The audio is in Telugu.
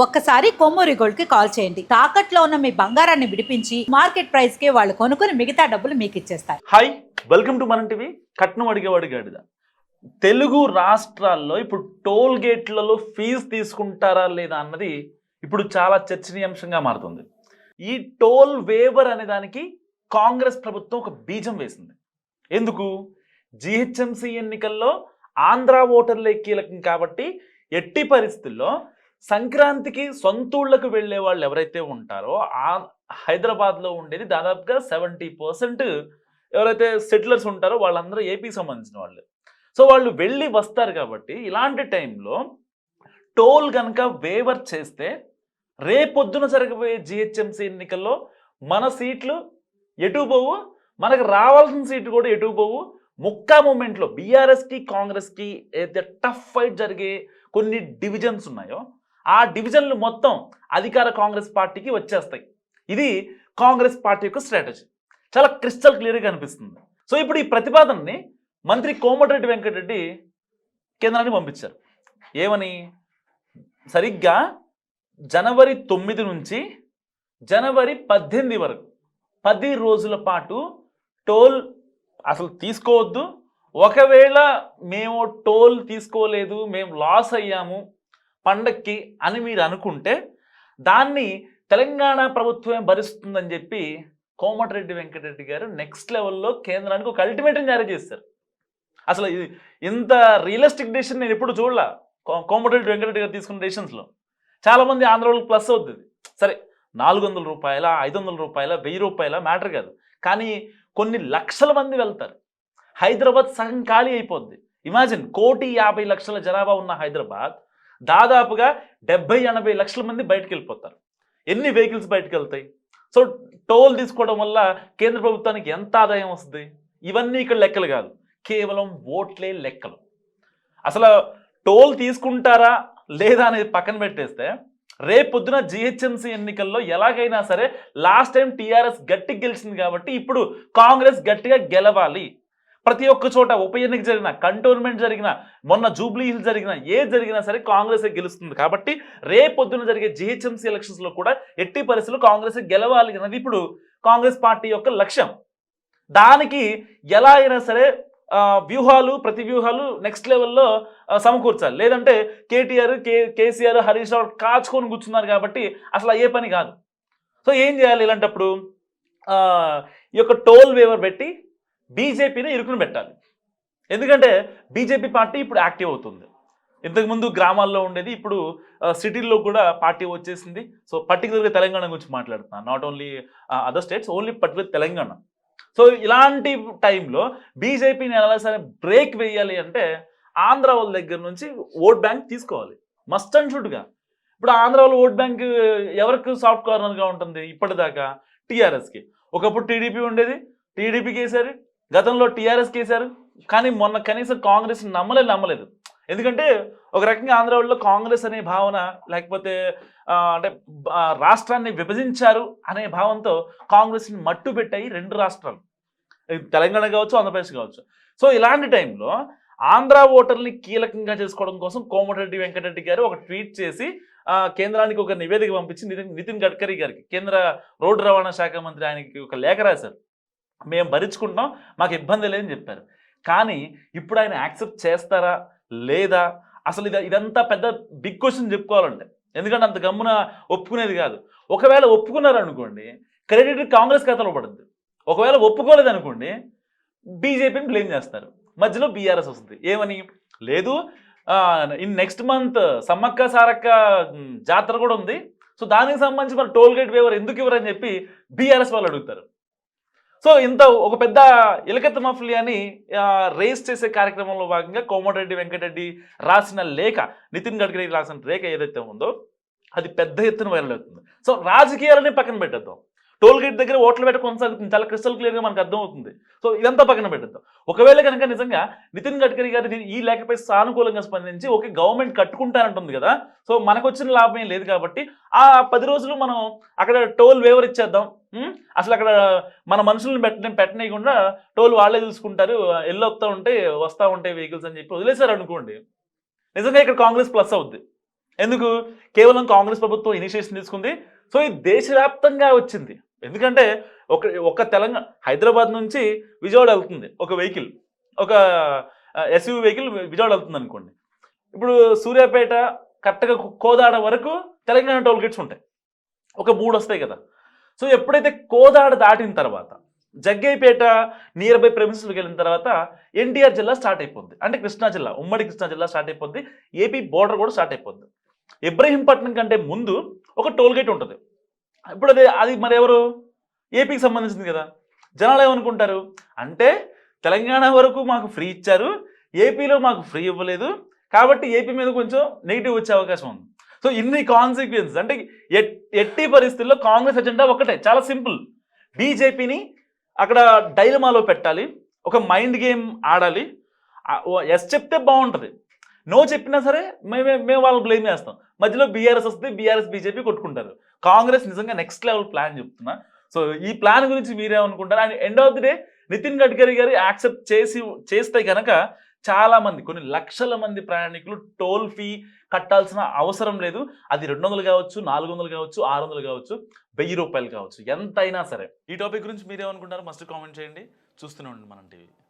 ఒక్కసారి కొమ్మూరి గోల్డ్ కి కాల్ చేయండి. తాకట్లో ఉన్న మీ బంగారాన్ని విడిపించి మార్కెట్ ప్రైస్ కి వాళ్ళు కొనుక్కుని మిగతా డబ్బులు మీకు ఇచ్చేస్తారు. హాయ్, వెల్కమ్ టు మన టీవీ. కట్నం అడిగేవాడి గాడిద. తెలుగు రాష్ట్రాల్లో ఇప్పుడు టోల్ గేట్లలో ఫీజు తీసుకుంటారా లేదా అన్నది ఇప్పుడు చాలా చర్చనీయాంశంగా మారుతుంది. ఈ టోల్ వేవర్ అనే దానికి కాంగ్రెస్ ప్రభుత్వం ఒక బీజం వేసింది. ఎందుకు? జిహెచ్ఎంసీ ఎన్నికల్లో ఆంధ్ర ఓటర్లే కీలకం కాబట్టి ఎట్టి పరిస్థితుల్లో సంక్రాంతికి సొంతూళ్లకు వెళ్ళే వాళ్ళు ఎవరైతే ఉంటారో హైదరాబాద్లో ఉండేది దాదాపుగా 70% ఎవరైతే సెటిలర్స్ ఉంటారో వాళ్ళందరూ ఏపీ సంబంధించిన వాళ్ళు. సో వాళ్ళు వెళ్ళి వస్తారు కాబట్టి ఇలాంటి టైంలో టోల్ కనుక వేవర్ చేస్తే రేపొద్దున జరగబోయే జిహెచ్ఎంసీ ఎన్నికల్లో మన సీట్లు ఎటు పోవు, మనకు రావాల్సిన సీట్లు కూడా ఎటు పోవు. ముక్కా మూమెంట్లో బీఆర్ఎస్కి కాంగ్రెస్కి ఏదైతే టఫ్ ఫైట్ జరిగే కొన్ని డివిజన్స్ ఉన్నాయో ఆ డివిజన్లు మొత్తం అధికార కాంగ్రెస్ పార్టీకి వచ్చేస్తాయి. ఇది కాంగ్రెస్ పార్టీ యొక్క స్ట్రాటజీ. చాలా క్రిస్టల్ క్లియర్గా కనిపిస్తుంది. సో ఇప్పుడు ఈ ప్రతిపాదనని మంత్రి కోమటిరెడ్డి వెంకటరెడ్డి కేంద్రానికి పంపించారు. ఏమని? సరిగ్గా జనవరి 9 నుంచి జనవరి 18 వరకు 10 రోజుల పాటు టోల్ అసలు తీసుకోవద్దు. ఒకవేళ మేము టోల్ తీసుకోలేదు, మేము లాస్ అయ్యాము పండక్కి అని మీరు అనుకుంటే దాన్ని తెలంగాణ ప్రభుత్వమే భరిస్తుందని చెప్పి కోమటిరెడ్డి వెంకటరెడ్డి గారు నెక్స్ట్ లెవెల్లో కేంద్రానికి ఒక అల్టిమేటం జారీ చేశారు. అసలు ఇది ఇంత రియలిస్టిక్ డెసిషన్ నేను ఎప్పుడు చూడలే. కోమటిరెడ్డి వెంకటరెడ్డి గారు తీసుకున్న డెసిషన్స్లో చాలామంది ఆంధ్ర వాళ్ళకి ప్లస్ అవుతుంది. సరే, 400 రూపాయల, 500 రూపాయల, 1000 రూపాయల మ్యాటర్ కాదు, కానీ కొన్ని లక్షల మంది వెళ్తారు. హైదరాబాద్ సగం ఖాళీ అయిపోద్ది. ఇమాజిన్, 1,50,00,000 జనాభా ఉన్న హైదరాబాద్ దాదాపుగా 70-80 లక్షల మంది బయటకు వెళ్ళిపోతారు. ఎన్ని వెహికల్స్ బయటకు వెళ్తాయి? సో టోల్ తీసుకోవడం వల్ల కేంద్ర ప్రభుత్వానికి ఎంత ఆదాయం వస్తుంది? ఇవన్నీ ఇక్కడ లెక్కలు కాదు, కేవలం ఓట్లే లెక్కలు. అసలు టోల్ తీసుకుంటారా లేదా అనేది పక్కన పెట్టేస్తే రేపొద్దున జిహెచ్ఎంసీ ఎన్నికల్లో ఎలాగైనా సరే లాస్ట్ టైం టీఆర్ఎస్ గట్టిగా గెలిచింది కాబట్టి ఇప్పుడు కాంగ్రెస్ గట్టిగా గెలవాలి. ప్రతి ఒక్క చోట ఉప ఎన్నిక జరిగిన, కంటోన్మెంట్ జరిగిన, మొన్న జూబ్లీ హిల్స్ జరిగిన, ఏది జరిగినా సరే కాంగ్రెసే గెలుస్తుంది. కాబట్టి రేపొద్దున జరిగే జిహెచ్ఎంసీ ఎలక్షన్స్లో కూడా ఎట్టి పరిస్థితుల్లో కాంగ్రెసే గెలవాలి అన్నది ఇప్పుడు కాంగ్రెస్ పార్టీ యొక్క లక్ష్యం. దానికి ఎలా అయినా సరే వ్యూహాలు, ప్రతి వ్యూహాలు నెక్స్ట్ లెవెల్లో సమకూర్చాలి. లేదంటే కేసీఆర్, హరీష్ రావు కాచుకొని కూర్చున్నారు కాబట్టి అసలు ఏ పని కాదు. సో ఏం చేయాలి ఇలాంటప్పుడు? ఈ యొక్క టోల్ వేవర్ పెట్టి బీజేపీని ఇరుకుని పెట్టాలి. ఎందుకంటే బీజేపీ పార్టీ ఇప్పుడు యాక్టివ్ అవుతుంది. ఇంతకుముందు గ్రామాల్లో ఉండేది, ఇప్పుడు సిటీల్లో కూడా పార్టీ వచ్చేసింది. సో పర్టికులర్గా తెలంగాణ గురించి మాట్లాడుతున్నాను, not only other states, only particular Telangana. So ఇలాంటి టైంలో బీజేపీని ఎలా సరే బ్రేక్ వేయాలి అంటే ఆంధ్ర వాళ్ళ దగ్గర నుంచి ఓట్ బ్యాంక్ తీసుకోవాలి, మస్ట్ అండ్ షుడ్గా. ఇప్పుడు ఆంధ్ర వాళ్ళ ఓట్ బ్యాంక్ ఎవరికి సాఫ్ట్ కార్నర్గా ఉంటుంది? ఇప్పటిదాకా టీఆర్ఎస్కి. ఒకప్పుడు టీడీపీ ఉండేది, టీడీపీకి వేశారు, గతంలో టీఆర్ఎస్కి వేశారు, కానీ మొన్న కనీసం కాంగ్రెస్ నమ్మలేదు. ఎందుకంటే ఒక రకంగా ఆంధ్ర వాళ్ళలో కాంగ్రెస్ అనే భావన, లేకపోతే అంటే రాష్ట్రాన్ని విభజించారు అనే భావంతో కాంగ్రెస్ని మట్టు పెట్టాయి రెండు రాష్ట్రాలు, తెలంగాణ కావచ్చు, ఆంధ్రప్రదేశ్ కావచ్చు. సో ఇలాంటి టైంలో ఆంధ్ర ఓటర్ని కీలకంగా చేసుకోవడం కోసం కోమటిరెడ్డి వెంకటరెడ్డి గారు ఒక ట్వీట్ చేసి కేంద్రానికి ఒక నివేదిక పంపించి నితిన్ గడ్కరీ గారికి, కేంద్ర రోడ్డు రవాణా శాఖ మంత్రి, ఆయనకి ఒక లేఖ రాశారు. మేము భరించుకుంటాం, మాకు ఇబ్బంది లేదని చెప్పారు. కానీ ఇప్పుడు ఆయన యాక్సెప్ట్ చేస్తారా లేదా? అసలు ఇదంతా పెద్ద బిగ్ క్వశ్చన్ చెప్పుకోవాలంటే, ఎందుకంటే అంత గమ్మున ఒప్పుకునేది కాదు. ఒకవేళ ఒప్పుకున్నారనుకోండి, క్రెడిట్ కాంగ్రెస్ ఖాతాలో పడుతుంది. ఒకవేళ ఒప్పుకోలేదనుకోండి, బీజేపీని బ్లేమ్ చేస్తారు. మధ్యలో బీఆర్ఎస్ వస్తుంది. ఏమని? లేదు, నెక్స్ట్ మంత్ సమ్మక్క సారక్క జాతర కూడా ఉంది, సో దానికి సంబంధించి మరి టోల్ గేట్ వేవర్ ఎందుకు ఇవ్వరని చెప్పి బీఆర్ఎస్ వాళ్ళు అడుగుతారు. సో ఇంత ఒక పెద్ద ఇలకత్త మఫ్లియాని రేస్ చేసే కార్యక్రమంలో భాగంగా కోమటిరెడ్డి వెంకటరెడ్డి రాసిన లేఖ, నితిన్ గడ్కరీ రాసిన లేఖ ఏదైతే ఉందో అది పెద్ద ఎత్తున వైరల్ అవుతుంది. సో రాజకీయాలని పక్కన పెట్టేద్దాం, టోల్ గేట్ దగ్గర ఓట్లు పెట్ట కొనసాగుతుంది, చాలా క్రిస్టల్ క్లియర్గా మనకు అర్థమవుతుంది. సో ఇదంతా పక్కన పెట్టేద్దాం. ఒకవేళ కనుక నిజంగా నితిన్ గడ్కరీ గారు ఈ లేఖపై సానుకూలంగా స్పందించి ఓకే గవర్నమెంట్ కట్టుకుంటానంటుంది కదా, సో మనకు వచ్చిన లాభం ఏం లేదు కాబట్టి ఆ 10 రోజులు మనం అక్కడ టోల్ వేవర్ ఇచ్చేద్దాం, అసలు అక్కడ మన మనుషులను పెట్టనీయకుండా టోల్ వాళ్ళే చూసుకుంటారు, వస్తూ ఉంటాయి వెహికల్స్ అని చెప్పి వదిలేశారు అనుకోండి, నిజంగా ఇక్కడ కాంగ్రెస్ ప్లస్ అవుద్ది. ఎందుకు? కేవలం కాంగ్రెస్ ప్రభుత్వం ఇనిషియేషన్ తీసుకుంది. సో ఇది దేశవ్యాప్తంగా వచ్చింది. ఎందుకంటే ఒక తెలంగాణ హైదరాబాద్ నుంచి విజయవాడ వెళ్తుంది ఒక వెహికల్, ఒక ఎస్యూవీ వెహికల్ విజయవాడ వెళ్తుంది అనుకోండి. ఇప్పుడు సూర్యాపేట కరెక్ట్గా కోదాడ వరకు తెలంగాణ టోల్ గేట్స్ ఉంటాయి. ఒక 3 వస్తాయి కదా. సో ఎప్పుడైతే కోదాడ దాటిన తర్వాత జగ్గైపేట నియర్ బై ప్రెమిసెస్కి వెళ్ళిన తర్వాత ఎన్టీఆర్ జిల్లా స్టార్ట్ అయిపోద్ది. అంటే కృష్ణా జిల్లా, ఉమ్మడి కృష్ణా జిల్లా స్టార్ట్ అయిపోద్ది. ఏపీ బోర్డర్ కూడా స్టార్ట్ అయిపోద్ది. ఇబ్రహీంపట్నం కంటే ముందు ఒక టోల్ గేట్ ఉంటుంది. ఇప్పుడు అది మరి ఎవరు? ఏపీకి సంబంధించింది కదా. జనాలు ఏమనుకుంటారు అంటే తెలంగాణ వరకు మాకు ఫ్రీ ఇచ్చారు, ఏపీలో మాకు ఫ్రీ ఇవ్వలేదు, కాబట్టి ఏపీ మీద కొంచెం నెగిటివ్ వచ్చే అవకాశం ఉంది. సో ఇన్ని కాన్సిక్వెన్సెస్ అంటే ఎట్టి పరిస్థితుల్లో కాంగ్రెస్ ఎజెండా ఒకటే, చాలా సింపుల్. బీజేపీని అక్కడ డైలమాలో పెట్టాలి, ఒక మైండ్ గేమ్ ఆడాలి. ఎస్ చెప్తే బాగుంటుంది, నో చెప్పినా సరే మేము వాళ్ళు బ్లేమ్ చేస్తాం. మధ్యలో బీఆర్ఎస్ వస్తుంది, బీఆర్ఎస్ బీజేపీ కొట్టుకుంటారు. కాంగ్రెస్ నిజంగా నెక్స్ట్ లెవెల్ ప్లాన్ చెప్తున్నా. సో ఈ ప్లాన్ గురించి మీరేమనుకుంటారు? And end of the day Nitin Gadkari గారు యాక్సెప్ట్ చేస్తే కనుక చాలా మంది, కొన్ని లక్షల మంది ప్రయాణికులు టోల్ ఫీ కట్టాల్సిన అవసరం లేదు. అది 200 కావచ్చు, 400 కావచ్చు, 600 కావచ్చు, 1000 రూపాయలు కావచ్చు, ఎంతైనా సరే. ఈ టాపిక్ గురించి మీరేమనుకుంటారు? మస్ట్ కామెంట్ చేయండి. చూస్తూనే ఉండండి మనం టీవీ.